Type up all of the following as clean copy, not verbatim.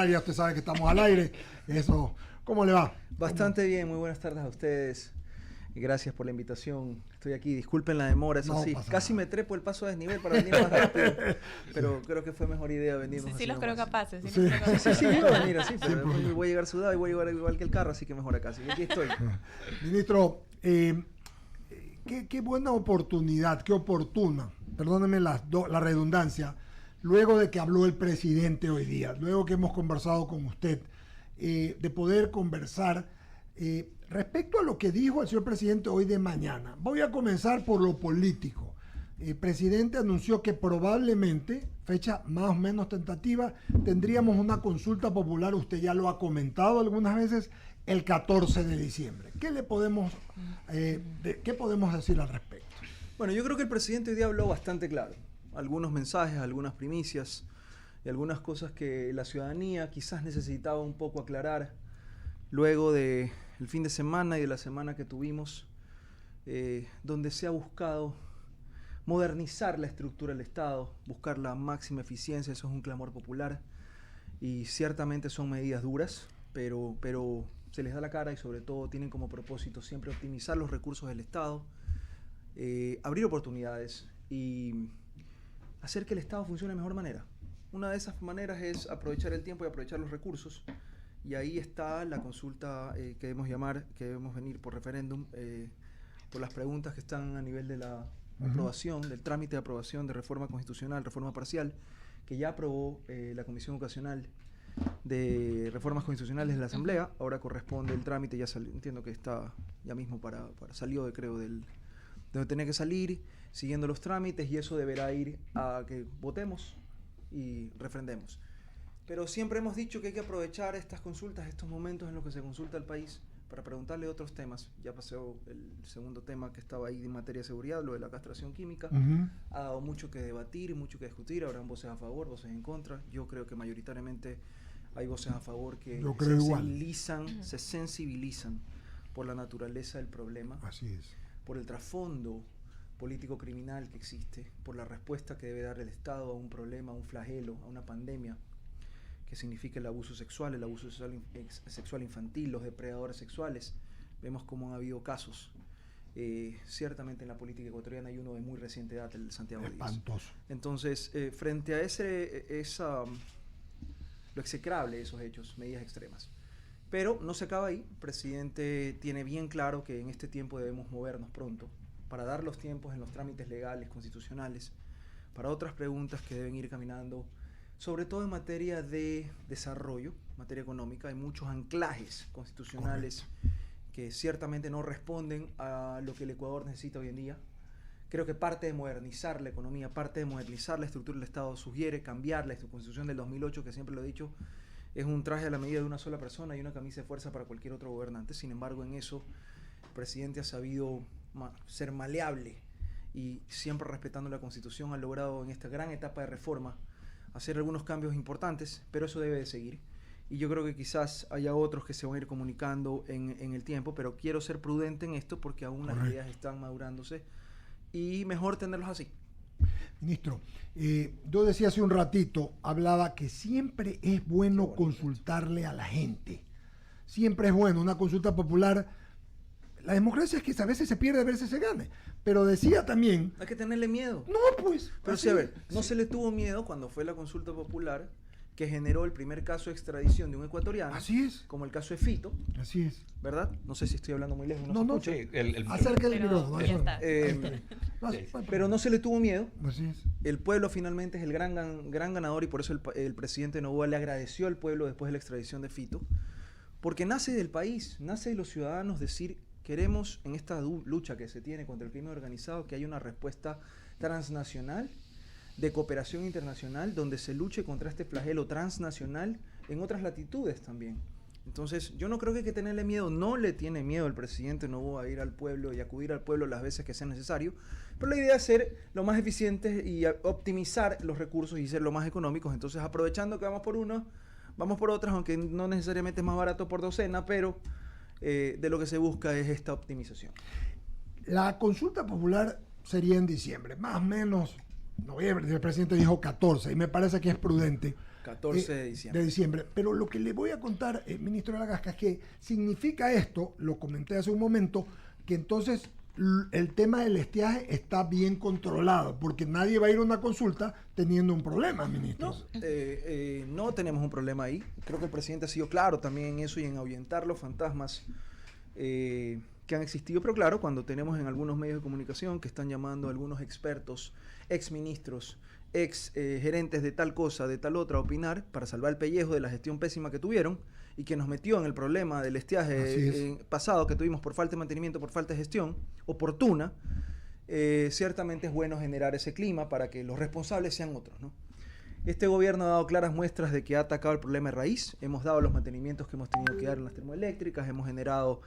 Ya usted sabe que estamos al aire. Eso, ¿cómo le va? Bastante bien, muy buenas tardes a ustedes. Y gracias por la invitación. Estoy aquí, disculpen la demora, eso No sí. pasa Casi nada. me trepo el paso a desnivel para venir más rápido. Pero creo que fue mejor idea venirnos Sí, así los creo nomás. capaces. Sí. Los creo capaces. Sí, iba a venir así, pero Siempre. después voy a llegar sudado y voy a llegar igual que el carro, así que mejor acá. Así que aquí estoy. Ministro, qué buena oportunidad, qué oportuna, perdóneme la redundancia, luego de que habló el presidente hoy día, luego que hemos conversado con usted, de poder conversar respecto a lo que dijo el señor presidente hoy de mañana. Voy a comenzar por lo político. El presidente anunció que probablemente, fecha más o menos tentativa, tendríamos una consulta popular, usted ya lo ha comentado algunas veces, el 14 de diciembre. ¿Qué podemos decir al respecto? Bueno, yo creo que el presidente hoy día habló bastante claro. Algunos mensajes, algunas primicias y algunas cosas que la ciudadanía quizás necesitaba un poco aclarar luego del fin de semana y de la semana que tuvimos, donde se ha buscado modernizar la estructura del Estado, buscar la máxima eficiencia. Eso es un clamor popular y ciertamente son medidas duras, pero se les da la cara y sobre todo tienen como propósito siempre optimizar los recursos del Estado, abrir oportunidades y hacer que el Estado funcione de mejor manera. Una de esas maneras es aprovechar el tiempo y aprovechar los recursos, y ahí está la consulta que debemos venir por referéndum, por las preguntas que están a nivel de la aprobación, del trámite de aprobación de reforma constitucional, reforma parcial, que ya aprobó la Comisión Ocasional de Reformas Constitucionales de la Asamblea. Ahora corresponde el trámite, ya entiendo que está ya mismo salió creo de donde tenía que salir, siguiendo los trámites, y eso deberá ir a que votemos y refrendemos. Pero siempre hemos dicho que hay que aprovechar estas consultas, estos momentos en los que se consulta al país, para preguntarle otros temas. Ya pasó el segundo tema que estaba ahí en materia de seguridad, lo de la castración química. Ha dado mucho que debatir, mucho que discutir. Habrán voces a favor, voces en contra. Yo creo que mayoritariamente hay voces a favor que se sensibilizan por la naturaleza del problema. Así es. Por el trasfondo político-criminal que existe, por la respuesta que debe dar el Estado a un problema, a un flagelo, a una pandemia, que significa el abuso sexual infantil, los depredadores sexuales. Vemos cómo han habido casos. Ciertamente en la política ecuatoriana hay uno de muy reciente data, el de Santiago Díaz. Espantoso. Entonces, frente a lo execrable de esos hechos, medidas extremas. Pero no se acaba ahí. El presidente tiene bien claro que en este tiempo debemos movernos pronto para dar los tiempos en los trámites legales, constitucionales, para otras preguntas que deben ir caminando, sobre todo en materia de desarrollo, materia económica. Hay muchos anclajes constitucionales que ciertamente no responden a lo que el Ecuador necesita hoy en día. Creo que parte de modernizar la economía, parte de modernizar la estructura del Estado sugiere cambiar la Constitución del 2008, que siempre lo he dicho, es un traje a la medida de una sola persona y una camisa de fuerza para cualquier otro gobernante. Sin embargo, en eso el presidente ha sabido ser maleable y siempre respetando la Constitución ha logrado en esta gran etapa de reforma hacer algunos cambios importantes, pero eso debe de seguir. Y yo creo que quizás haya otros que se van a ir comunicando en el tiempo, pero quiero ser prudente en esto porque aún las ideas están madurándose y mejor tenerlos así. Ministro, yo decía hace un ratito, hablaba que siempre es bueno consultarle a la gente. Siempre es bueno, una consulta popular. La democracia es que a veces se pierde, a veces se gane. Pero decía también... Hay que tenerle miedo. No, pues... Pero sí, a ver, no se le tuvo miedo cuando fue la consulta popular que generó el primer caso de extradición de un ecuatoriano. Así es. Como el caso de Fito. Así es. ¿Verdad? No sé si estoy hablando muy lejos. No, se escucha. sí, acerca del micrófono. Ya está. Pero no se le tuvo miedo. Así es. El pueblo finalmente es el gran ganador, y por eso el presidente Noboa le agradeció al pueblo después de la extradición de Fito, porque nace del país, nace de los ciudadanos decir: queremos en esta lucha que se tiene contra el crimen organizado que haya una respuesta transnacional, de cooperación internacional, donde se luche contra este flagelo transnacional en otras latitudes también. Entonces, yo no creo que hay que tenerle miedo. No le tiene miedo el presidente Noboa a ir al pueblo y acudir al pueblo las veces que sea necesario, pero la idea es ser lo más eficientes y optimizar los recursos y ser lo más económicos. Entonces, aprovechando que vamos por uno, vamos por otras, aunque no necesariamente es más barato por docena, pero de lo que se busca es esta optimización. La consulta popular sería en diciembre, más o menos noviembre. El presidente dijo 14 y me parece que es prudente 14 de diciembre. De diciembre. Pero lo que le voy a contar, ministro de la Gasca, es que significa esto, lo comenté hace un momento, que entonces el tema del estiaje está bien controlado, porque nadie va a ir a una consulta teniendo un problema, ministro. No tenemos un problema ahí. Creo que el presidente ha sido claro también en eso y en ahuyentar los fantasmas que han existido. Pero claro, cuando tenemos en algunos medios de comunicación que están llamando a algunos expertos, exministros, gerentes de tal cosa, de tal otra, a opinar para salvar el pellejo de la gestión pésima que tuvieron y que nos metió en el problema del estiaje pasado que tuvimos por falta de mantenimiento, por falta de gestión oportuna, ciertamente es bueno generar ese clima para que los responsables sean otros, ¿no? Este gobierno ha dado claras muestras de que ha atacado el problema de raíz. Hemos dado los mantenimientos que hemos tenido que dar en las termoeléctricas, hemos generado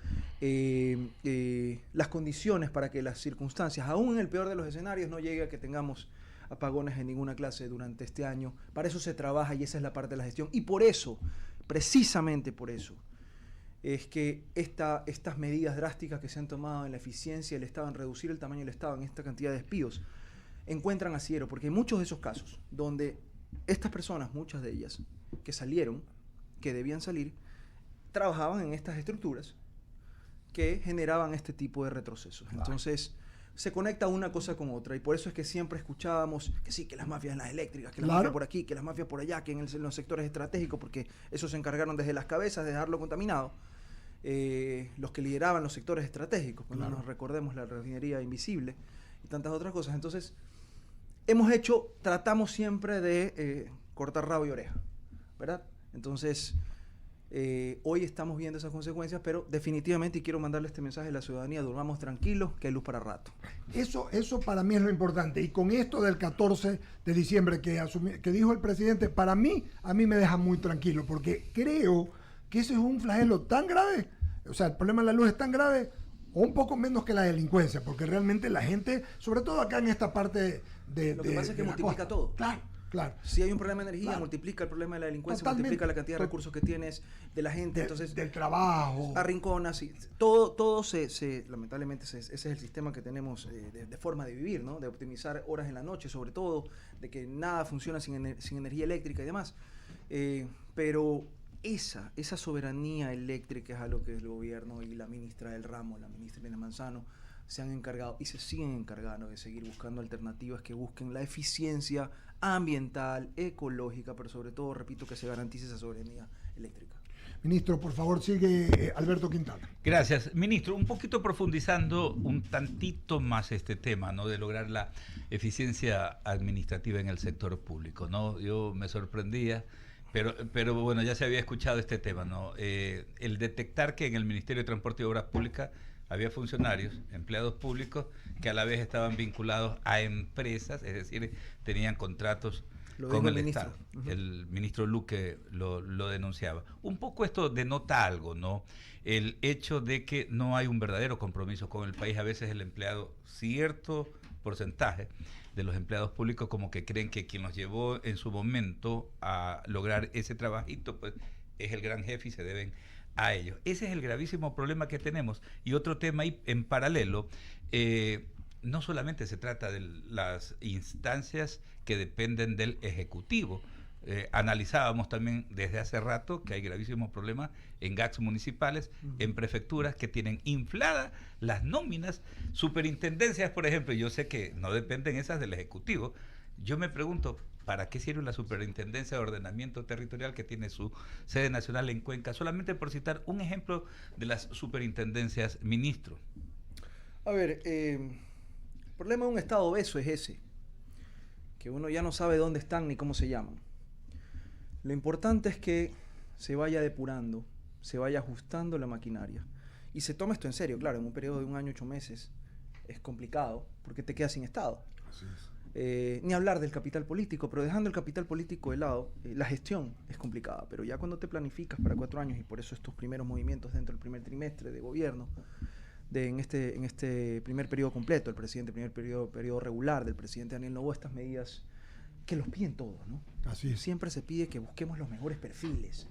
las condiciones para que las circunstancias, aún en el peor de los escenarios, no llegue a que tengamos apagones en ninguna clase durante este año. Para eso se trabaja y esa es la parte de la gestión. Y por eso, precisamente por eso, es que estas medidas drásticas que se han tomado en la eficiencia del Estado, en reducir el tamaño del Estado, en esta cantidad de despidos, encuentran asidero, porque hay muchos de esos casos donde estas personas, muchas de ellas, que salieron, que debían salir, trabajaban en estas estructuras que generaban este tipo de retrocesos. Entonces, se conecta una cosa con otra, y por eso es que siempre escuchábamos que sí, que las mafias en las eléctricas, que las mafias por aquí, que las mafias por allá, que en los sectores estratégicos, porque esos se encargaron desde las cabezas de dejarlo contaminado. Los que lideraban los sectores estratégicos, cuando nos recordemos la refinería invisible y tantas otras cosas. Entonces, tratamos siempre de cortar rabo y oreja, ¿verdad? Entonces, hoy estamos viendo esas consecuencias, pero definitivamente, y quiero mandarle este mensaje a la ciudadanía, durmamos tranquilos, que hay luz para rato. Eso para mí es lo importante. Y con esto del 14 de diciembre que dijo el presidente, a mí me deja muy tranquilo, porque creo que ese es un flagelo tan grave, o sea, el problema de la luz es tan grave, o un poco menos que la delincuencia, porque realmente la gente, sobre todo acá en esta parte lo que pasa es que multiplica todo. Claro. Si hay un problema de energía, multiplica el problema de la delincuencia, multiplica la cantidad de recursos que tienes de la gente, entonces del trabajo, arrinconas, y todo lamentablemente ese es el sistema que tenemos de forma de vivir, ¿no? De optimizar horas en la noche, sobre todo, de que nada funciona sin energía eléctrica y demás. Pero esa soberanía eléctrica es a lo que el gobierno y la ministra del ramo, la ministra Elena Manzano, se han encargado y se siguen encargando de seguir buscando alternativas que busquen la eficiencia ambiental, ecológica, pero sobre todo, repito, que se garantice esa soberanía eléctrica. Ministro, por favor, sigue Alberto Quintana. Gracias. Ministro, un poquito profundizando un tantito más este tema, ¿no? De lograr la eficiencia administrativa en el sector público, ¿no? Yo me sorprendía, pero bueno, ya se había escuchado este tema, ¿no? El detectar que en el Ministerio de Transporte y Obras Públicas había funcionarios, empleados públicos, que a la vez estaban vinculados a empresas, es decir, tenían contratos con el Estado. El ministro Luque lo denunciaba. Un poco esto denota algo, ¿no? El hecho de que no hay un verdadero compromiso con el país. A veces el empleado, cierto porcentaje de los empleados públicos, como que creen que quien los llevó en su momento a lograr ese trabajito, pues es el gran jefe y se deben a ellos. Ese es el gravísimo problema que tenemos. Y otro tema ahí en paralelo, no solamente se trata de las instancias que dependen del Ejecutivo. Analizábamos también desde hace rato que hay gravísimos problemas en GACs municipales, en prefecturas que tienen infladas las nóminas, superintendencias, por ejemplo. Yo sé que no dependen esas del Ejecutivo. Yo me pregunto, ¿para qué sirve la Superintendencia de Ordenamiento Territorial que tiene su sede nacional en Cuenca? Solamente por citar un ejemplo de las superintendencias, ministro. A ver, el problema de un Estado obeso es ese, que uno ya no sabe dónde están ni cómo se llaman. Lo importante es que se vaya depurando, se vaya ajustando la maquinaria y se tome esto en serio. Claro, en un periodo de 1 año, 8 meses es complicado porque te quedas sin Estado. Así es. Ni hablar del capital político, pero dejando el capital político de lado, la gestión es complicada, pero ya cuando te planificas para 4 años, y por eso estos primeros movimientos dentro del primer trimestre de gobierno, en este primer periodo completo, el primer periodo regular del presidente Daniel Noboa, estas medidas que los piden todos, ¿no? Así es. Siempre se pide que busquemos los mejores perfiles.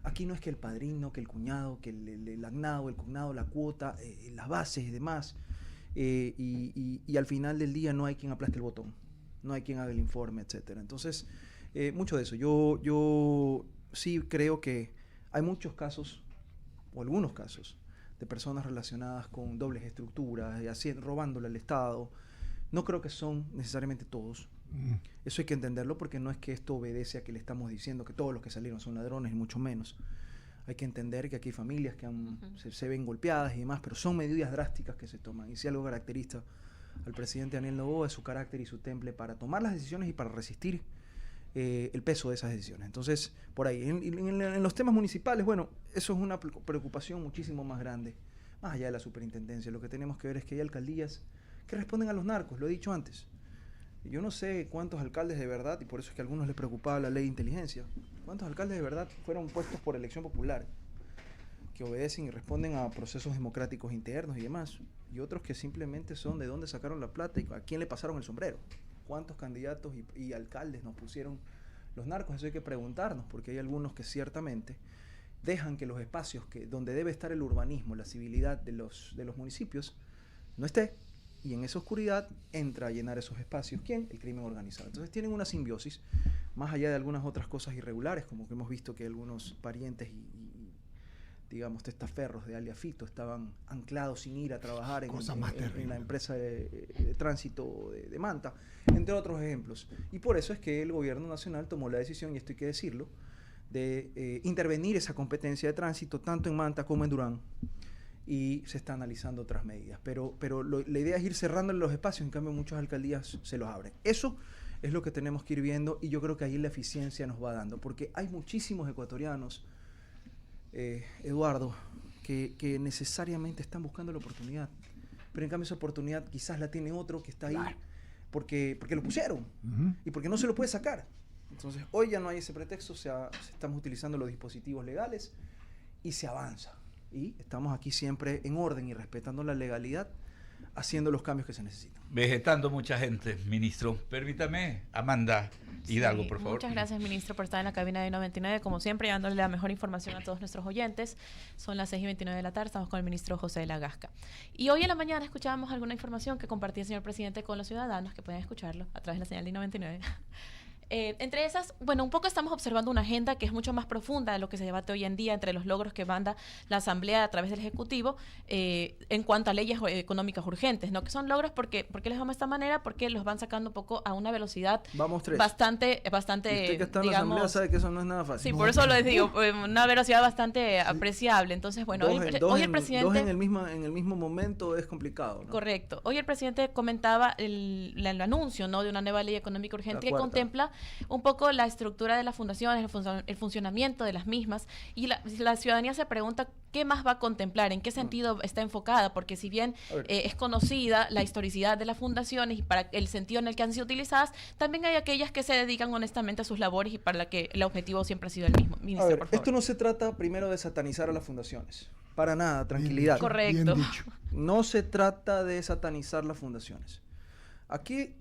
Aquí no es que el padrino, que el cuñado, que el agnado, el cognado, la cuota, las bases y demás. Y al final del día no hay quien aplaste el botón, no hay quien haga el informe, etcétera. Entonces, Mucho de eso. Yo sí creo que hay muchos casos, o algunos casos, de personas relacionadas con dobles estructuras, robándole al Estado. No creo que son necesariamente todos. Eso hay que entenderlo, porque no es que esto obedece a que le estamos diciendo que todos los que salieron son ladrones, ni mucho menos. Hay que entender que aquí hay familias que se ven golpeadas y demás, pero son medidas drásticas que se toman. Y si algo caracteriza al presidente Daniel Noboa es su carácter y su temple para tomar las decisiones y para resistir el peso de esas decisiones. Entonces, por ahí, en los temas municipales, bueno, eso es una preocupación muchísimo más grande, más allá de la superintendencia. Lo que tenemos que ver es que hay alcaldías que responden a los narcos, lo he dicho antes. Yo no sé cuántos alcaldes de verdad, y por eso es que a algunos les preocupaba la ley de inteligencia, cuántos alcaldes de verdad fueron puestos por elección popular, que obedecen y responden a procesos democráticos internos y demás, y otros que simplemente son de dónde sacaron la plata y a quién le pasaron el sombrero. ¿Cuántos candidatos y alcaldes nos pusieron los narcos? Eso hay que preguntarnos, porque hay algunos que ciertamente dejan que los espacios donde debe estar el urbanismo, la civilidad de los municipios, no esté. Y en esa oscuridad entra a llenar esos espacios, ¿quién? El crimen organizado. Entonces tienen una simbiosis, más allá de algunas otras cosas irregulares, como que hemos visto que algunos parientes y digamos, testaferros de alias Fito estaban anclados sin ir a trabajar en la empresa de tránsito de Manta, entre otros ejemplos. Y por eso es que el gobierno nacional tomó la decisión, y esto hay que decirlo, de intervenir esa competencia de tránsito tanto en Manta como en Durán, y se está analizando otras medidas. Pero la idea es ir cerrando los espacios, en cambio muchas alcaldías se los abren. Eso es lo que tenemos que ir viendo, y yo creo que ahí la eficiencia nos va dando, porque hay muchísimos ecuatorianos, Eduardo, que necesariamente están buscando la oportunidad, pero en cambio esa oportunidad quizás la tiene otro que está ahí porque lo pusieron y porque no se lo puede sacar. Entonces hoy ya no hay ese pretexto, estamos utilizando los dispositivos legales y se avanza. Y estamos aquí siempre en orden y respetando la legalidad, haciendo los cambios que se necesitan. Vegetando mucha gente, ministro. Permítame, Amanda Hidalgo, Sí, por favor. muchas gracias, ministro, por estar en la cabina de 99, como siempre, llevándole la mejor información a todos nuestros oyentes. Son las 6:29 de la tarde, estamos con el ministro José de la Gasca. Y hoy en la mañana escuchábamos alguna información que compartía el señor presidente con los ciudadanos, que pueden escucharlo a través de la señal de 99. Entre esas, bueno, un poco estamos observando una agenda que es mucho más profunda de lo que se debate hoy en día, entre los logros que manda la Asamblea a través del Ejecutivo en cuanto a leyes económicas urgentes, ¿no? Que son logros porque les vamos de esta manera, porque los van sacando un poco a una velocidad bastante, Y usted que está en la digamos, Asamblea sabe que eso no es nada fácil. Sí, por eso lo digo, una velocidad bastante apreciable. Entonces, bueno, hoy el presidente... Dos en el mismo momento es complicado, ¿no? Correcto. Hoy el presidente comentaba el anuncio, ¿no?, de una nueva ley económica urgente que contempla un poco la estructura de las fundaciones, el funcionamiento de las mismas, y la ciudadanía se pregunta qué más va a contemplar, en qué sentido está enfocada, porque si bien es conocida la historicidad de las fundaciones y para el sentido en el que han sido utilizadas, también hay aquellas que se dedican honestamente a sus labores y para la que el objetivo siempre ha sido el mismo. Ministro, por favor. Esto no se trata primero de satanizar a las fundaciones. Para nada, tranquilidad. Correcto. No se trata de satanizar las fundaciones. Aquí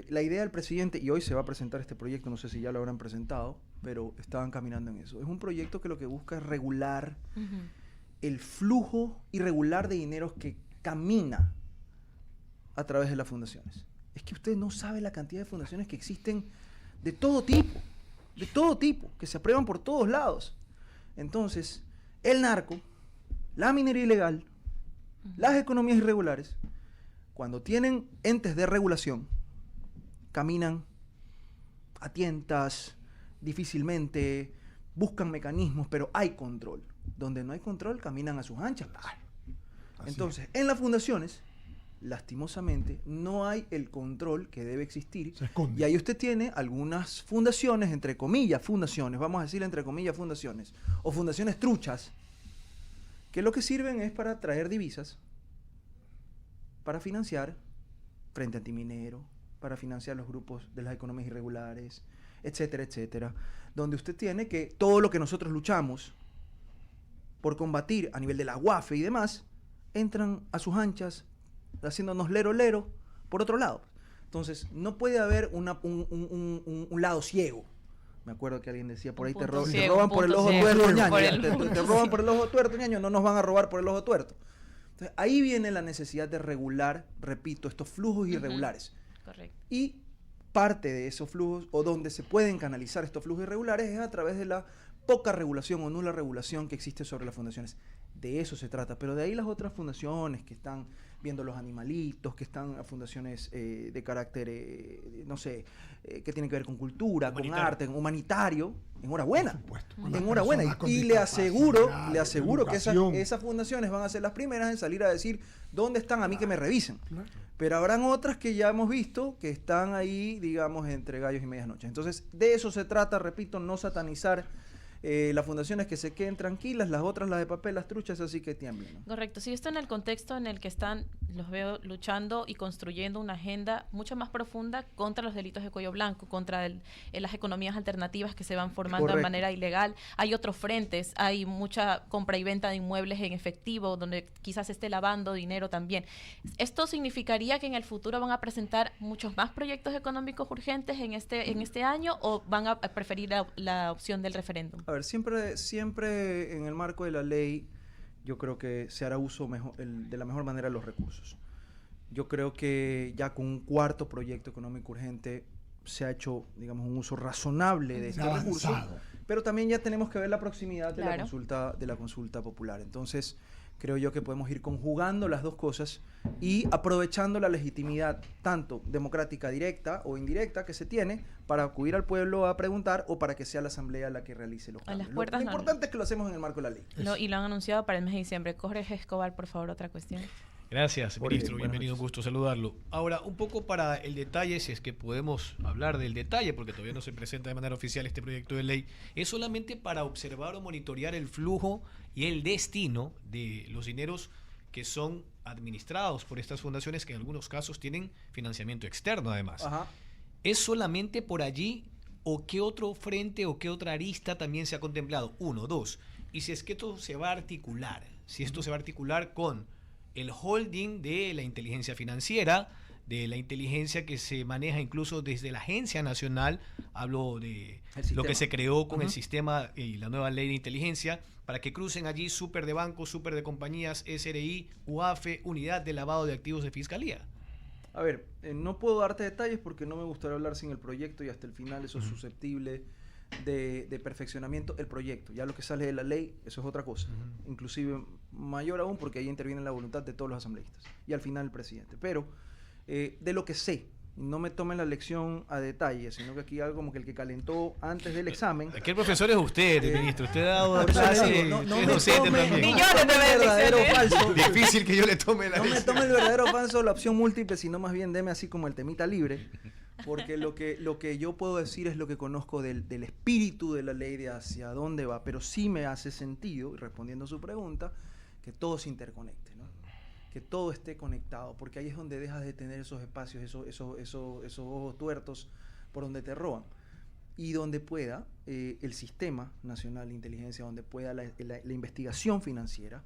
la idea del presidente, y hoy se va a presentar este proyecto, no sé si ya lo habrán presentado, pero estaban caminando en eso. Es un proyecto que lo que busca es regular el flujo irregular de dinero que camina a través de las fundaciones. Es que usted no sabe la cantidad de fundaciones que existen de todo tipo, que se aprueban por todos lados. Entonces, el narco, la minería ilegal, las economías irregulares, cuando tienen entes de regulación, caminan a tientas, difícilmente, buscan mecanismos, pero hay control. Donde no hay control, caminan a sus anchas. Entonces, en las fundaciones, lastimosamente, no hay el control que debe existir. Y ahí usted tiene algunas fundaciones, entre comillas, fundaciones, vamos a decir entre comillas fundaciones, o fundaciones truchas, que lo que sirven es para traer divisas, para financiar Frente Antiminero, para financiar los grupos de las economías irregulares, etcétera, etcétera, donde usted tiene que todo lo que nosotros luchamos por combatir a nivel de la UAFE y demás, entran a sus anchas, haciéndonos lero por otro lado. Entonces, no puede haber un lado ciego. Me acuerdo que alguien decía, por ahí te roban por el ojo tuerto, ñaño. Te roban por el ojo tuerto, ñaño, no nos van a robar por el ojo tuerto. Entonces, ahí viene la necesidad de regular, repito, estos flujos irregulares. Correcto. Y parte de esos flujos, o donde se pueden canalizar estos flujos irregulares, es a través de la poca regulación o nula regulación que existe sobre las fundaciones. De eso se trata, pero de ahí las otras fundaciones que están viendo los animalitos, que están a fundaciones de carácter, no sé, que tienen que ver con cultura, con arte, humanitario, enhorabuena. Por supuesto. Enhorabuena. Y le aseguro que esas fundaciones van a ser las primeras en salir a decir dónde están, a mí que me revisen. Claro. Pero habrán otras que ya hemos visto que están ahí, digamos, entre gallos y medias noches. Entonces, de eso se trata, repito, no satanizar las fundaciones, que se queden tranquilas, las otras, las de papel, las truchas, así que tiemblen, ¿no? Correcto. Si esto en el contexto en el que están, los veo luchando y construyendo una agenda mucho más profunda contra los delitos de cuello blanco, contra las economías alternativas que se van formando Correcto. de manera ilegal. Hay otros frentes, hay mucha compra y venta de inmuebles en efectivo, donde quizás esté lavando dinero también. ¿Esto significaría que en el futuro van a presentar muchos más proyectos económicos urgentes en este año, o van a preferir la opción del referéndum? A ver, siempre en el marco de la ley, yo creo que se hará uso de la mejor manera de los recursos. Yo creo que ya con un cuarto proyecto económico urgente se ha hecho, digamos, un uso razonable de este recurso, pero también ya tenemos que ver la proximidad de la consulta popular. Entonces, creo yo que podemos ir conjugando las dos cosas y aprovechando la legitimidad tanto democrática directa o indirecta que se tiene para acudir al pueblo a preguntar, o para que sea la asamblea la que realice los cambios. Lo importante es que lo hacemos en el marco de la ley. Y lo han anunciado para el mes de diciembre. Jorge Escobar, por favor, otra cuestión. Gracias, ministro. Bienvenido, un noches. gusto saludarlo. Ahora, un poco para el detalle, si es que podemos hablar del detalle, porque todavía no se presenta de manera oficial este proyecto de ley, es solamente para observar o monitorear el flujo y el destino de los dineros que son administrados por estas fundaciones, que en algunos casos tienen financiamiento externo además. Ajá. ¿Es solamente por allí, o qué otro frente o qué otra arista también se ha contemplado? Uno, dos. Y si es que esto se va a articular, si esto se va a articular con el holding de la inteligencia financiera, de la inteligencia que se maneja incluso desde la Agencia Nacional, hablo de lo que se creó con el sistema y la nueva ley de inteligencia, para que crucen allí súper de bancos, súper de compañías, SRI, UAFE, Unidad de Lavado de Activos de Fiscalía. A ver, no puedo darte detalles porque no me gustaría hablar sin el proyecto, y hasta el final eso es susceptible de perfeccionamiento. El proyecto, ya lo que sale de la ley, eso es otra cosa, inclusive mayor aún, porque ahí interviene la voluntad de todos los asambleístas y al final el presidente. Pero de lo que sé, no me tomen la lección a detalle, sino que aquí algo como que el que calentó antes del examen. Aquí el profesor es usted, ministro. Usted ha dado Por eso clase, le digo, es docente también. Millones de veces. verdadero o falso. Difícil que yo le tome la No me lección. tome el verdadero o falso, la opción múltiple, sino más bien deme así como el temita libre, porque lo que yo puedo decir es lo que conozco del espíritu de la ley, de hacia dónde va, pero sí me hace sentido, y respondiendo a su pregunta, que todo se interconecte, ¿no? Que todo esté conectado, porque ahí es donde dejas de tener esos espacios, esos ojos tuertos por donde te roban, y donde pueda el Sistema Nacional de Inteligencia, donde pueda la investigación financiera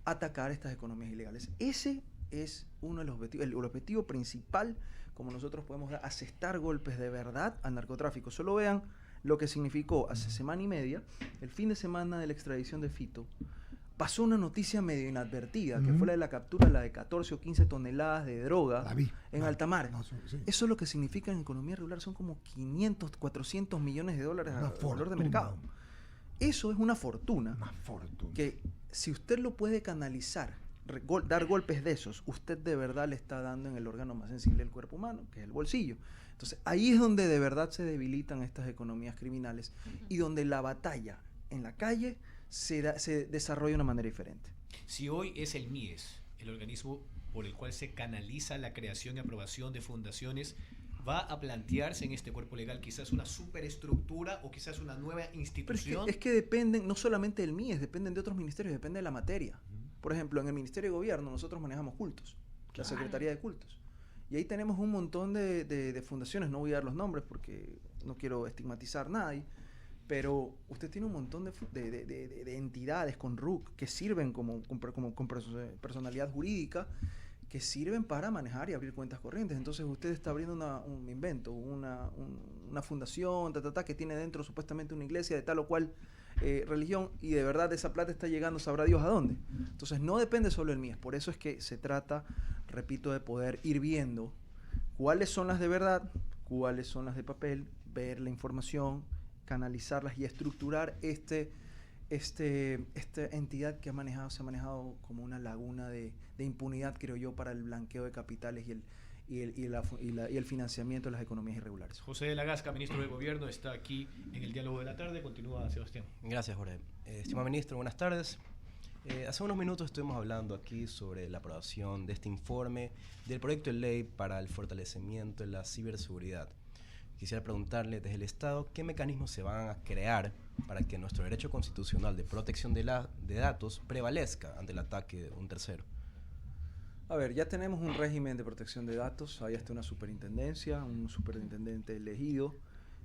atacar estas economías ilegales. Ese es uno de los objetivos, el objetivo principal, como nosotros podemos asestar golpes de verdad al narcotráfico. Solo vean lo que significó hace semana y media, el fin de semana de la extradición de Fito. Pasó una noticia medio inadvertida, que fue la de la captura, la de 14 o 15 toneladas de droga en alta mar. Sí. Eso es lo que significa en economía regular, son como 500, 400 millones de dólares a valor de mercado. Eso es una fortuna. Una fortuna. Que si usted lo puede canalizar, dar golpes de esos, usted de verdad le está dando en el órgano más sensible del cuerpo humano, que es el bolsillo. Entonces, ahí es donde de verdad se debilitan estas economías criminales y donde la batalla en la calle se desarrolla de una manera diferente. Si hoy es el MIES, el organismo por el cual se canaliza la creación y aprobación de fundaciones, ¿va a plantearse en este cuerpo legal quizás una superestructura o quizás una nueva institución? Pero es que dependen, no solamente del MIES, dependen de otros ministerios, depende de la materia. Por ejemplo, en el Ministerio de Gobierno nosotros manejamos cultos, la Secretaría de Cultos. Y ahí tenemos un montón de fundaciones, no voy a dar los nombres porque no quiero estigmatizar a nadie, pero usted tiene un montón de entidades con RUC que sirven con personalidad jurídica, que sirven para manejar y abrir cuentas corrientes. Entonces usted está abriendo una fundación, que tiene dentro supuestamente una iglesia de tal o cual religión, y de verdad esa plata está llegando, sabrá Dios a dónde. Entonces no depende solo del MIES, por eso es que se trata, repito, de poder ir viendo cuáles son las de verdad, cuáles son las de papel, ver la información, canalizarlas y estructurar esta entidad que se ha manejado como una laguna de impunidad, creo yo, para el blanqueo de capitales y el financiamiento de las economías irregulares. José de la Gasca, ministro de Gobierno, está aquí en el Diálogo de la Tarde. Continúa, Sebastián. Gracias, Jorge. Estimado ministro, buenas tardes. Hace unos minutos estuvimos hablando aquí sobre la aprobación de este informe del proyecto de ley para el fortalecimiento de la ciberseguridad. Quisiera preguntarle desde el Estado qué mecanismos se van a crear para que nuestro derecho constitucional de protección de datos prevalezca ante el ataque de un tercero. A ver, ya tenemos un régimen de protección de datos, hay hasta una superintendencia, un superintendente elegido.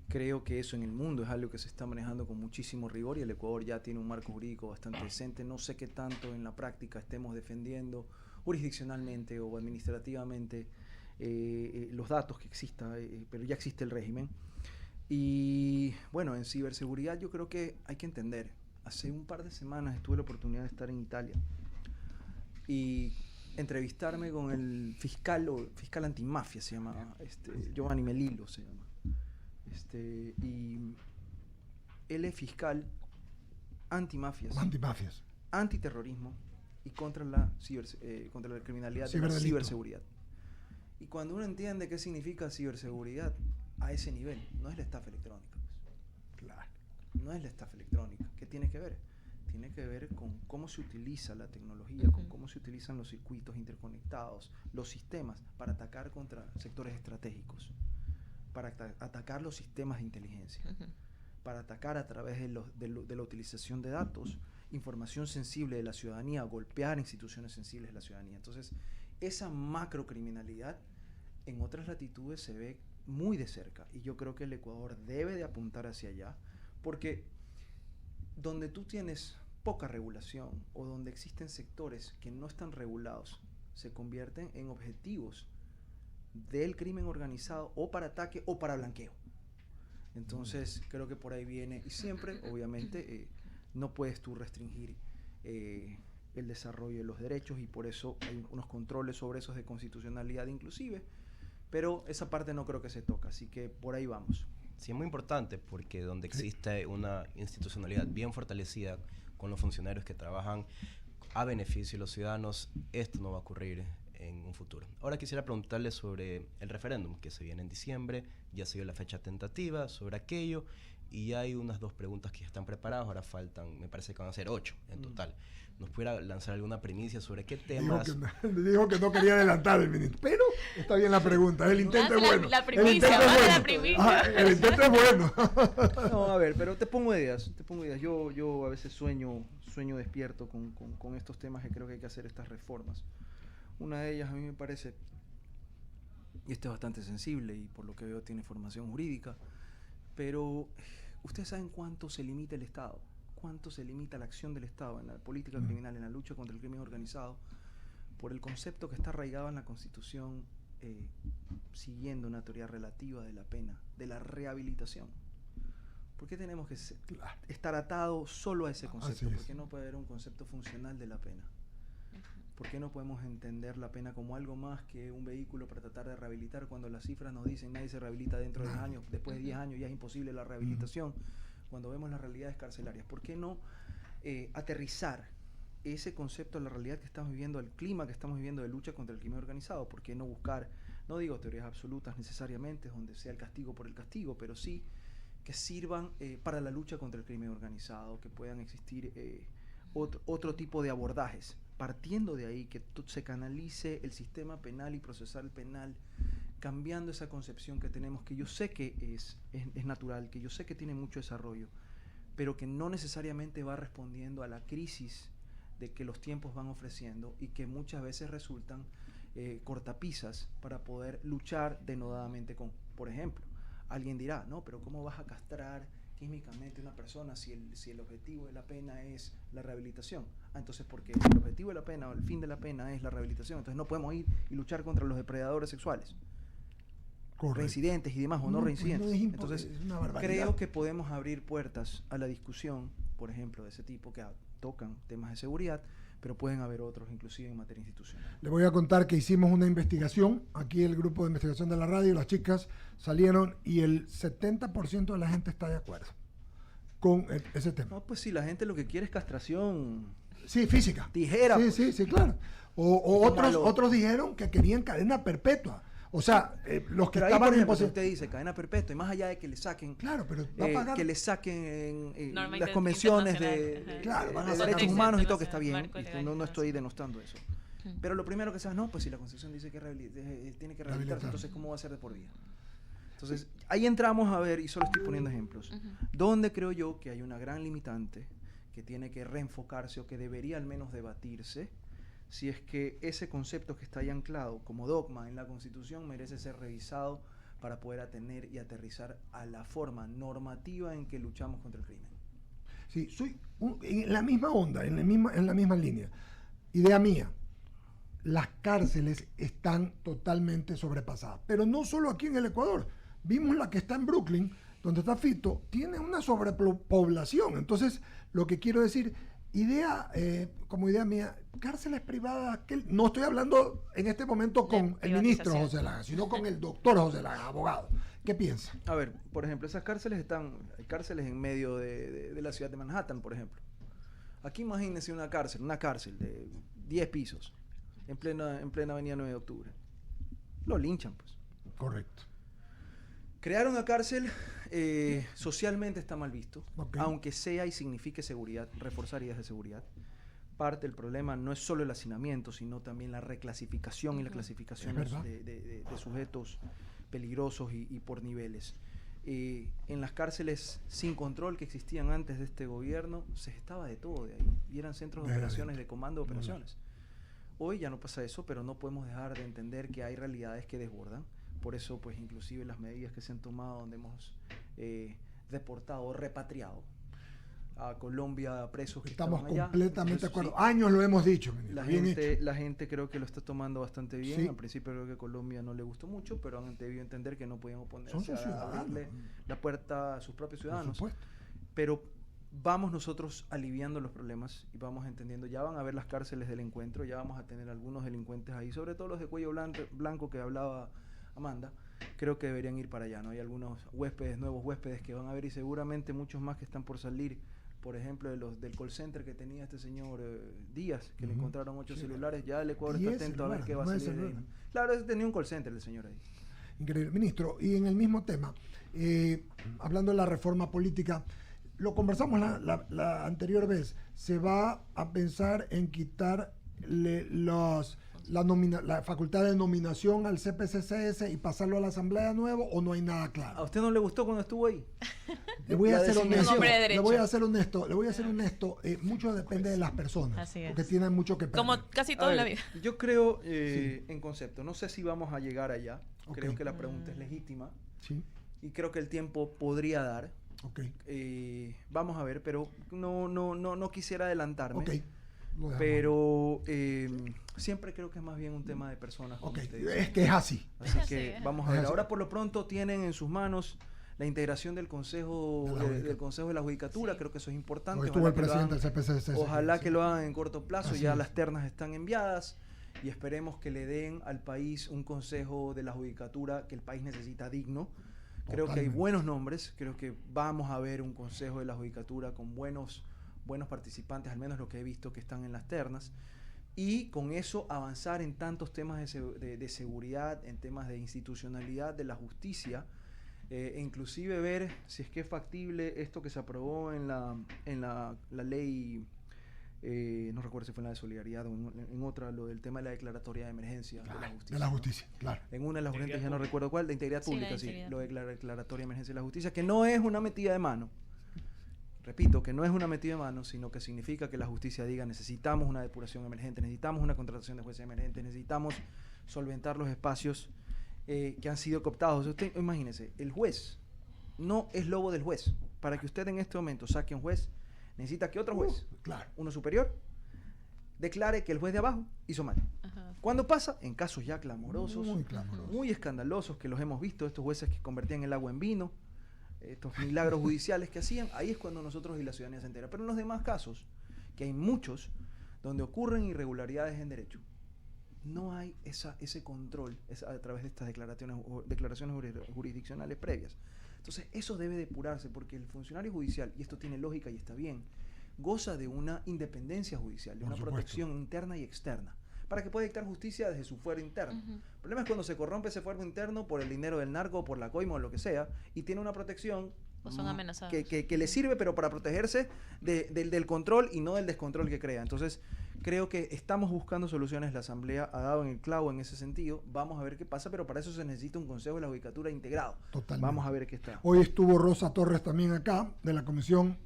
Creo que eso en el mundo es algo que se está manejando con muchísimo rigor y el Ecuador ya tiene un marco jurídico bastante decente. No sé qué tanto en la práctica estemos defendiendo jurisdiccionalmente o administrativamente los datos que exista, pero ya existe el régimen. Y bueno, en ciberseguridad yo creo que hay que entender. Hace un par de semanas tuve la oportunidad de estar en Italia y entrevistarme con el fiscal antimafia, se llama, Giovanni Melillo se llama. Y él es fiscal antimafias, antiterrorismo y contra la criminalidad de la ciberseguridad. Y cuando uno entiende qué significa ciberseguridad a ese nivel, no es la estafa electrónica, pues. Claro. No es la estafa electrónica. ¿Qué tiene que ver? Tiene que ver con cómo se utiliza la tecnología, con cómo se utilizan los circuitos interconectados, los sistemas para atacar contra sectores estratégicos, para atacar los sistemas de inteligencia, para atacar a través de la utilización de datos, información sensible de la ciudadanía, golpear instituciones sensibles de la ciudadanía. Entonces, esa macrocriminalidad en otras latitudes se ve muy de cerca y yo creo que el Ecuador debe de apuntar hacia allá, porque donde tú tienes poca regulación o donde existen sectores que no están regulados, se convierten en objetivos del crimen organizado o para ataque o para blanqueo. Entonces creo que por ahí viene, y siempre obviamente no puedes tú restringir el desarrollo de los derechos y por eso hay unos controles sobre esos de constitucionalidad inclusive, pero esa parte no creo que se toca, así que por ahí vamos. Sí, es muy importante porque donde existe una institucionalidad bien fortalecida con los funcionarios que trabajan a beneficio de los ciudadanos, esto no va a ocurrir en un futuro. Ahora quisiera preguntarle sobre el referéndum que se viene en diciembre, ya se dio la fecha tentativa sobre aquello y hay unas 2 preguntas que ya están preparadas, ahora faltan, me parece que van a ser 8 en total. ¿Nos pudiera lanzar alguna primicia sobre qué temas? Dijo que no quería adelantar el ministro, pero está bien la pregunta, el intento es bueno. La primicia, el intento es bueno. No, a ver, pero te pongo ideas. Yo a veces sueño despierto con estos temas que creo que hay que hacer estas reformas. Una de ellas a mí me parece, y esto es bastante sensible y por lo que veo tiene formación jurídica, pero ustedes saben cuánto se limita el Estado, cuánto se limita la acción del Estado en la política criminal, en la lucha contra el crimen organizado, por el concepto que está arraigado en la Constitución, siguiendo una teoría relativa de la pena, de la rehabilitación. ¿Por qué tenemos que estar atados solo a ese concepto? ¿Por qué no puede haber un concepto funcional de la pena? ¿Por qué no podemos entender la pena como algo más que un vehículo para tratar de rehabilitar cuando las cifras nos dicen nadie se rehabilita dentro de 10 años, después de 10 años ya es imposible la rehabilitación, cuando vemos las realidades carcelarias? ¿Por qué no aterrizar ese concepto a la realidad que estamos viviendo, al clima que estamos viviendo de lucha contra el crimen organizado? ¿Por qué no buscar, no digo teorías absolutas necesariamente, donde sea el castigo por el castigo, pero sí que sirvan para la lucha contra el crimen organizado, que puedan existir otro tipo de abordajes, partiendo de ahí, que se canalice el sistema penal y procesal penal, cambiando esa concepción que tenemos, que yo sé que es natural, que yo sé que tiene mucho desarrollo, pero que no necesariamente va respondiendo a la crisis de que los tiempos van ofreciendo y que muchas veces resultan cortapisas para poder luchar denodadamente con, por ejemplo, alguien dirá, no, pero ¿cómo vas a castrar químicamente a una persona si el objetivo de la pena es la rehabilitación? Entonces, porque el objetivo de la pena o el fin de la pena es la rehabilitación, entonces no podemos ir y luchar contra los depredadores sexuales. Correcto. reincidentes y demás, o no pues reincidentes. no es Entonces, es una barbaridad. creo que podemos abrir puertas a la discusión, por ejemplo, de ese tipo que tocan temas de seguridad, pero pueden haber otros, inclusive en materia institucional. Le voy a contar que hicimos una investigación, aquí el grupo de investigación de la radio, las chicas salieron y el 70% de la gente está de acuerdo con ese tema. No, pues si la gente lo que quiere es castración, Sí, física. tijera. Sí, pues. sí, sí, claro. O Como otros dijeron que querían cadena perpetua. O sea, los que Pero ahí, estaban por en ejemplo, si posición. usted dice cadena perpetua, y más allá de que le saquen, Claro, pero va a pagar. que le saquen Norma las convenciones internacional, de, ajá. Claro, van a de sacar derechos un humanos y todo, que está bien. marco Y legal no estoy internacional. denostando eso. Pero lo primero que sabes, no, pues si la Constitución dice que tiene que rehabilitarse, Rehabilitar. entonces ¿cómo va a ser de por vida? Entonces, ahí entramos a ver, y solo estoy poniendo ejemplos, donde creo yo que hay una gran limitante que tiene que reenfocarse o que debería al menos debatirse, si es que ese concepto que está ahí anclado como dogma en la Constitución merece ser revisado para poder atender y aterrizar a la forma normativa en que luchamos contra el crimen. Sí, soy en la misma onda, en la misma línea. Idea mía. Las cárceles están totalmente sobrepasadas. Pero no solo aquí en el Ecuador. Vimos la que está en Brooklyn, donde está Fito, tiene una sobrepoblación. Entonces, lo que quiero decir, como idea mía, cárceles privadas, no estoy hablando en este momento con el ministro privatización. José Laga, sino con el doctor José Laga, abogado. ¿Qué piensa? A ver, por ejemplo, esas cárceles hay cárceles en medio de la ciudad de Manhattan, por ejemplo. Aquí imagínense una cárcel de 10 pisos, en plena avenida 9 de octubre. Lo linchan, pues. Correcto. Crear una cárcel socialmente está mal visto, Ok. aunque sea y signifique seguridad, reforzar ideas de seguridad. Parte del problema no es solo el hacinamiento, sino también la reclasificación y la clasificación Es verdad. de sujetos peligrosos y por niveles. En las cárceles sin control que existían antes de este gobierno, se estaba de todo de ahí, y eran centros de Verdad. operaciones, de comando de operaciones. Hoy ya no pasa eso, pero no podemos dejar de entender que hay realidades que desbordan. Por eso, pues, inclusive las medidas que se han tomado, donde hemos deportado o repatriado a Colombia presos que Estamos estaban allá. completamente de Entonces, acuerdo. sí, Años lo hemos dicho. ministro. la Bien hecho. gente creo que lo está tomando bastante bien. Sí. Al principio creo que a Colombia no le gustó mucho, pero han debido entender que no podían Son oponerse sus a ciudadanos. abrirle la puerta a sus propios Por ciudadanos. supuesto. Pero vamos nosotros aliviando los problemas y vamos entendiendo, ya van a ver las cárceles del encuentro, ya vamos a tener algunos delincuentes ahí, sobre todo los de cuello blanco que hablaba Amanda. Creo que deberían ir para allá, ¿no? Hay algunos nuevos huéspedes que van a ver, y seguramente muchos más que están por salir. Por ejemplo, del call center que tenía este señor Díaz, que le encontraron 8 celulares. Ya el Ecuador está 10 atento a ver celulares, qué va a 9 salir de ahí. celulares. Claro, tenía un call center el señor ahí. Increíble. Ministro, y en el mismo tema, hablando de la reforma política, lo conversamos la anterior vez, se va a pensar en quitarle la facultad de nominación al CPCCS y pasarlo a la Asamblea de nuevo, o no hay nada ¿A claro. usted no le gustó cuando estuvo ahí? Le voy a La ser designación. honesto. Un hombre de Le derecho. voy a ser honesto. Mucho depende de las personas, Así es. porque tienen mucho que perder. Como casi todo A en la ver, vida. yo creo en concepto, no sé si vamos a llegar allá. Ok. Creo que la pregunta es legítima Sí, y creo que el tiempo podría dar. ok. Vamos a ver, pero no quisiera adelantarme. Ok. Lo dejamos. Pero siempre creo que es más bien un tema de personas. Como Ok, usted dice. es que es así. Así Es que así. vamos a Es ver. así. Ahora por lo pronto tienen en sus manos la integración del Consejo del Consejo de la Judicatura. Sí. Creo que eso es importante. Hoy estuvo Ojalá el que lo presidente hagan- del CPCCS. Ojalá Sí. que lo hagan en corto plazo. Así Ya es. las ternas están enviadas y esperemos que le den al país un Consejo de la Judicatura que el país necesita digno. Creo que hay Totalmente. buenos nombres. Creo que vamos a ver un Consejo de la Judicatura con buenos participantes, al menos lo que he visto que están en las ternas. Y con eso avanzar en tantos temas de seguridad, en temas de institucionalidad de la justicia, e inclusive ver si es que es factible esto que se aprobó en la ley, no recuerdo si fue en la de solidaridad o en otra, lo del tema de la declaratoria de emergencia de la justicia. De la ¿no? justicia, claro. En una de las urgentes, ya no recuerdo cuál, de integridad Sí, la pública, sí, integridad. lo de la declaratoria de emergencia de la justicia, que no es una metida de mano. Repito, que no es una metida de mano, sino que significa que la justicia diga: necesitamos una depuración emergente, necesitamos una contratación de jueces emergentes, necesitamos solventar los espacios que han sido cooptados. Usted imagínese, el juez no es lobo del juez. Para que usted en este momento saque un juez, necesita que otro juez, Claro. uno superior, declare que el juez de abajo hizo mal. Ajá. ¿Cuándo pasa? En casos ya clamorosos, Muy clamoroso. muy escandalosos, que los hemos visto, estos jueces que convertían el agua en vino, estos milagros judiciales que hacían, ahí es cuando nosotros y la ciudadanía se entera. Pero en los demás casos, que hay muchos, donde ocurren irregularidades en derecho, no hay ese control a través de estas declaraciones jurisdiccionales previas. Entonces, eso debe depurarse, porque el funcionario judicial, y esto tiene lógica y está bien, goza de una independencia judicial, de Por una supuesto. protección interna y externa, para que pueda dictar justicia desde su fuero interno. Ujú. El problema es cuando se corrompe ese fuero interno por el dinero del narco, por la coima o lo que sea, y tiene una protección O son amenazados. que le sirve, pero para protegerse del control y no del descontrol que crea. Entonces, creo que estamos buscando soluciones. La Asamblea ha dado en el clavo en ese sentido. Vamos a ver qué pasa, pero para eso se necesita un Consejo de la Judicatura integrado. Totalmente. Vamos a ver qué está. Hoy estuvo Rosa Torres también acá, de la Comisión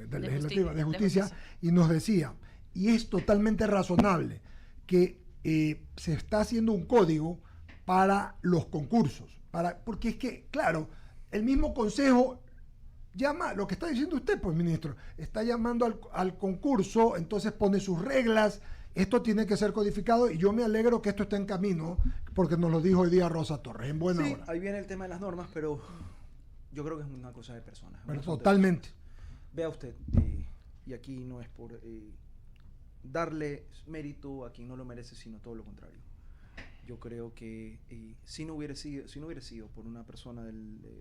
Legislativa de Justicia, y nos decía, y es totalmente razonable, que se está haciendo un código para los concursos, porque es que, claro, el mismo Consejo llama, lo que está diciendo usted, pues, ministro, está llamando al concurso, entonces pone sus reglas, esto tiene que ser codificado, y yo me alegro que esto esté en camino, porque nos lo dijo hoy día Rosa Torres, en buena Sí, hora. ahí viene el tema de las normas, pero yo creo que es una cosa de personas. Pero un asunto de totalmente. personas. Vea usted, y aquí no es por darle mérito a quien no lo merece, sino todo lo contrario. Yo creo que si no hubiera sido por una persona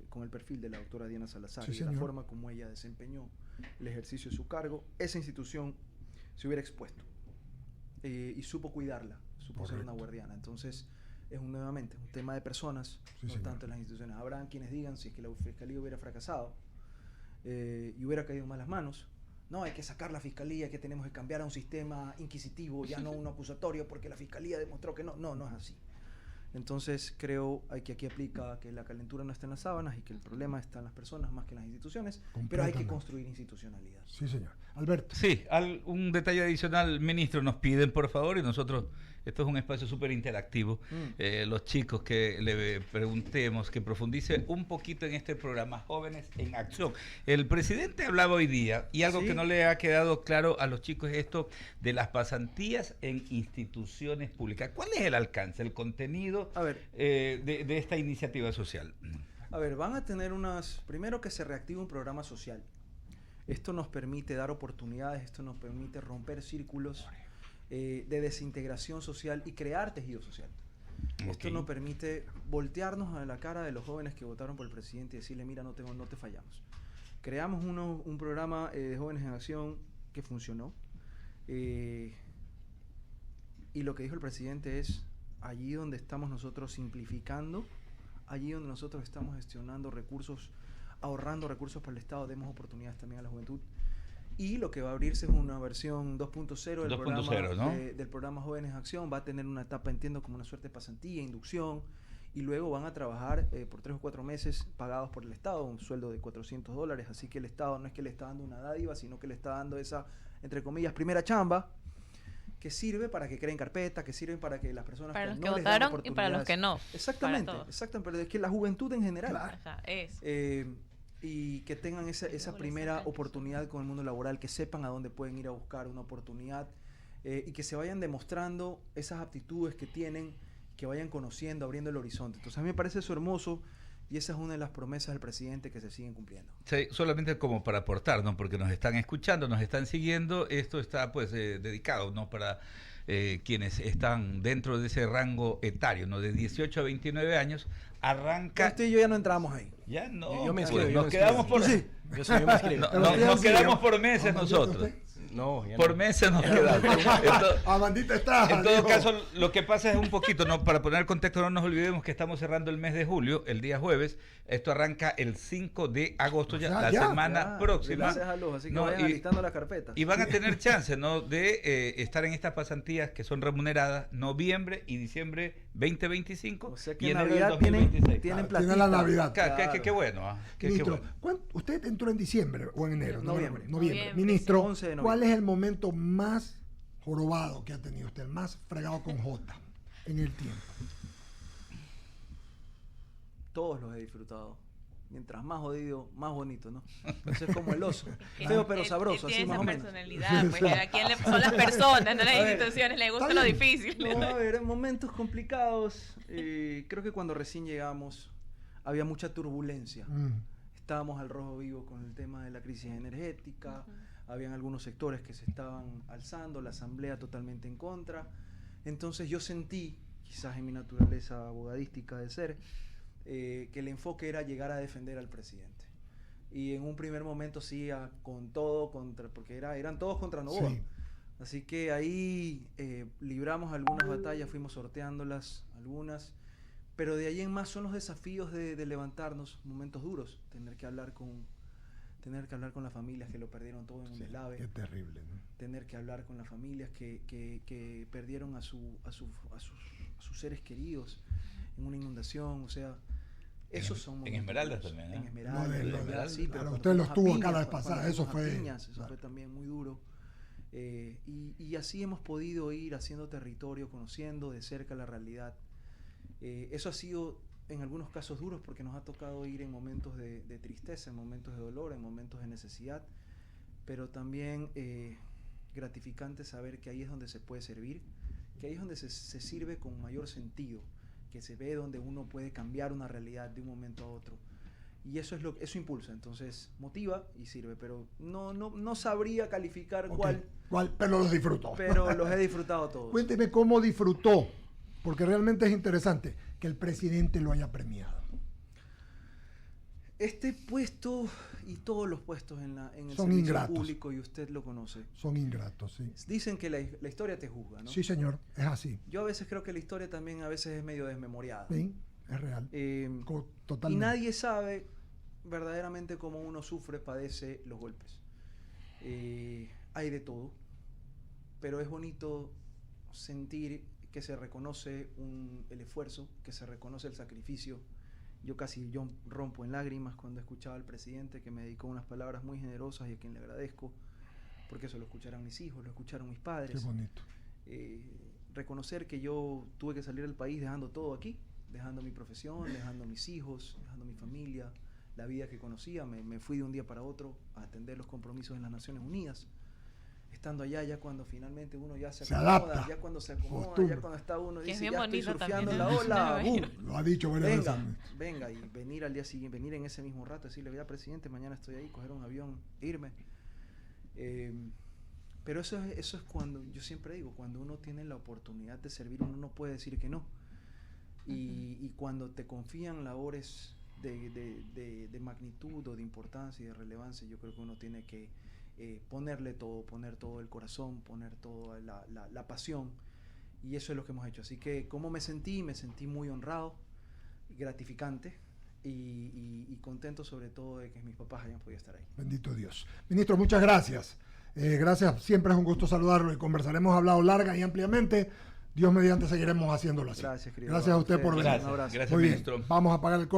con el perfil de la doctora Diana Salazar, Sí, y de la señor. forma como ella desempeñó el ejercicio de su cargo, esa institución se hubiera expuesto y supo cuidarla, supo ser una Correcto. guardiana. Entonces, es nuevamente un tema de personas, Sí, no señor. tanto en las instituciones. Habrán quienes digan, si es que la fiscalía hubiera fracasado y hubiera caído en malas manos, no, hay que sacar la fiscalía, que tenemos que cambiar a un sistema inquisitivo, ya no uno acusatorio, porque la fiscalía demostró que no es así. Entonces creo que aquí aplica que la calentura no está en las sábanas y que el problema está en las personas más que en las instituciones, pero hay que Completamente. construir institucionalidad. Sí, señor. Alberto. Sí, un detalle adicional, ministro, nos piden por favor, y nosotros, esto es un espacio súper interactivo, los chicos que le preguntemos, que profundice un poquito en este programa Jóvenes en Acción. El presidente hablaba hoy día, y algo Sí. que no le ha quedado claro a los chicos es esto de las pasantías en instituciones públicas. ¿Cuál es el alcance, el contenido A ver. de esta iniciativa social? A ver, van a tener primero que se reactive un programa social. Esto nos permite dar oportunidades, esto nos permite romper círculos de desintegración social y crear tejido social. Esto Ok. nos permite voltearnos a la cara de los jóvenes que votaron por el presidente y decirle, mira, no te fallamos. Creamos un programa de Jóvenes en Acción que funcionó. Y lo que dijo el presidente es, allí donde estamos nosotros simplificando, allí donde nosotros estamos gestionando recursos, ahorrando recursos para el Estado, demos oportunidades también a la juventud. Y lo que va a abrirse es una versión 2.0 del 2.0, programa, ¿no? del programa Jóvenes en Acción. Va a tener una etapa, entiendo, como una suerte de pasantía, inducción, y luego van a trabajar por 3 o 4 meses pagados por el Estado, un sueldo de $400. Así que el Estado no es que le está dando una dádiva, sino que le está dando esa, entre comillas, primera chamba, que sirve para que creen carpeta, que sirven para que las personas Para los que no les dan votaron y para los que no. Exactamente, Para todos. exactamente, pero es que la juventud en general. Ajá, es. Y que tengan esa Luego primera les sacan oportunidad con el mundo laboral, que sepan a dónde pueden ir a buscar una oportunidad y que se vayan demostrando esas aptitudes que tienen, que vayan conociendo, abriendo el horizonte. Entonces a mí me parece eso hermoso y esa es una de las promesas del presidente que se siguen cumpliendo. Sí, solamente como para aportar, ¿no? Porque nos están escuchando, nos están siguiendo, esto está pues dedicado, ¿no? Para quienes están dentro de ese rango etario, ¿no? De 18 a 29 años, arranca... Usted y yo ya no entramos ahí. Ya no, Yo me pues, inscribo, yo nos me quedamos por... inscribo. Yo me inscribo. No, Pero no, usted nos sí, quedamos ¿no? por meses Amandita, nosotros. usted. No, ya Por no. meses nos quedamos. Amandita está. En todo dijo. caso, lo que pasa es un poquito, ¿no? Para poner contexto, no nos olvidemos que estamos cerrando el mes de julio, el día jueves. Esto arranca el 5 de agosto, ya, la semana Ya, próxima. gracias a los, así que No, vayan alistando la carpeta. Y van a tener chance, ¿no? De estar en estas pasantías que son remuneradas noviembre y diciembre 2025 O sea que y en enero del Navidad 2026. tienen Claro, platita. tiene la Navidad. Qué bueno, ¿ah? Qué Ministro, bueno. ¿usted entró en diciembre o en enero? Noviembre. Noviembre, Ministro, 11 de noviembre. ¿cuál es el momento más jorobado que ha tenido usted? El más fregado con J en el tiempo. Todos los he disfrutado. Mientras más jodido, más bonito, ¿no? Entonces es como el oso. Feo pero sabroso, así tiene más esa o menos. personalidad, pues a quién son las personas, no las A ver, instituciones, le gusta está lo bien. difícil. No, a ver, en momentos complicados, creo que cuando recién llegamos había mucha turbulencia. Estábamos al rojo vivo con el tema de la crisis energética, habían algunos sectores que se estaban alzando, la asamblea totalmente en contra. Entonces yo sentí, quizás en mi naturaleza abogadística de ser, que el enfoque era llegar a defender al presidente. Y en un primer momento sí, con todo, porque eran todos contra Noboa. Sí. Así que ahí libramos algunas batallas, fuimos sorteándolas algunas, pero de ahí en más son los desafíos de levantarnos, momentos duros, tener que hablar con las familias que lo perdieron todo en un deslave. Qué terrible, ¿no? Tener que hablar con las familias que perdieron a sus seres queridos en una inundación, o sea, esos son En momentos Esmeraldas duros. también, ¿no? En Esmeraldas, No, en de- Esmeraldas, sí, pero claro, cuando usted los fuimos a tuvo acá la Piñas, vez pasada, cuando eso fuimos a fue- Piñas, eso claro. fue también muy duro. Y así hemos podido ir haciendo territorio, conociendo de cerca la realidad. Eso ha sido en algunos casos duros porque nos ha tocado ir en momentos de tristeza, en momentos de dolor, en momentos de necesidad, pero también gratificante saber que ahí es donde se puede servir, que ahí es donde se sirve con mayor sentido, que se ve donde uno puede cambiar una realidad de un momento a otro. Y eso eso impulsa, entonces motiva y sirve, pero no sabría calificar Ok. cuál, Pero los disfrutó. pero los he disfrutado todos. Cuénteme cómo disfrutó, porque realmente es interesante que el presidente lo haya premiado. Este puesto y todos los puestos en el Son servicio ingratos. público, y usted lo conoce, Son ingratos, sí. dicen que la historia te juzga, ¿no? Sí, señor, es así. Yo a veces creo que la historia también a veces es medio desmemoriada. Sí, es real. Y Totalmente. nadie sabe verdaderamente cómo uno sufre, padece los golpes. Hay de todo, pero es bonito sentir que se reconoce el esfuerzo, que se reconoce el sacrificio. Yo rompo en lágrimas cuando escuchaba al presidente, que me dedicó unas palabras muy generosas y a quien le agradezco, porque eso lo escucharon mis hijos, lo escucharon mis Qué padres. bonito. Reconocer que yo tuve que salir del país dejando todo aquí, dejando mi profesión, dejando mis hijos, dejando mi familia, la vida que conocía. Me fui de un día para otro a atender los compromisos en las Naciones Unidas. Estando allá, ya cuando finalmente uno ya se acomoda, adapta. ya cuando se acomoda, Costumbre. ya cuando está uno Que es dice, bien ya estoy bonito surfeando también, la ¿no? ola, No, ¡boom! Lo ha dicho varias Venga, veces. venga, y venir al día siguiente, venir en ese mismo rato, decirle, vea presidente, mañana estoy ahí, coger un avión, irme. Pero eso es cuando, yo siempre digo, cuando uno tiene la oportunidad de servir, uno no puede decir que no. Y cuando te confían labores de magnitud o de importancia y de relevancia, yo creo que uno tiene que poner todo el corazón, poner toda la pasión, y eso es lo que hemos hecho. Así que, ¿cómo me sentí? Me sentí muy honrado, gratificante y contento, sobre todo de que mis papás hayan podido estar ahí. Bendito Dios. Ministro, muchas gracias. Gracias, siempre es un gusto saludarlo y conversaremos, hablado larga y ampliamente. Dios mediante seguiremos haciéndolo así. Gracias, querido. Gracias a usted por venir. Gracias, Un abrazo. gracias, Muy bien, ministro. vamos a apagar el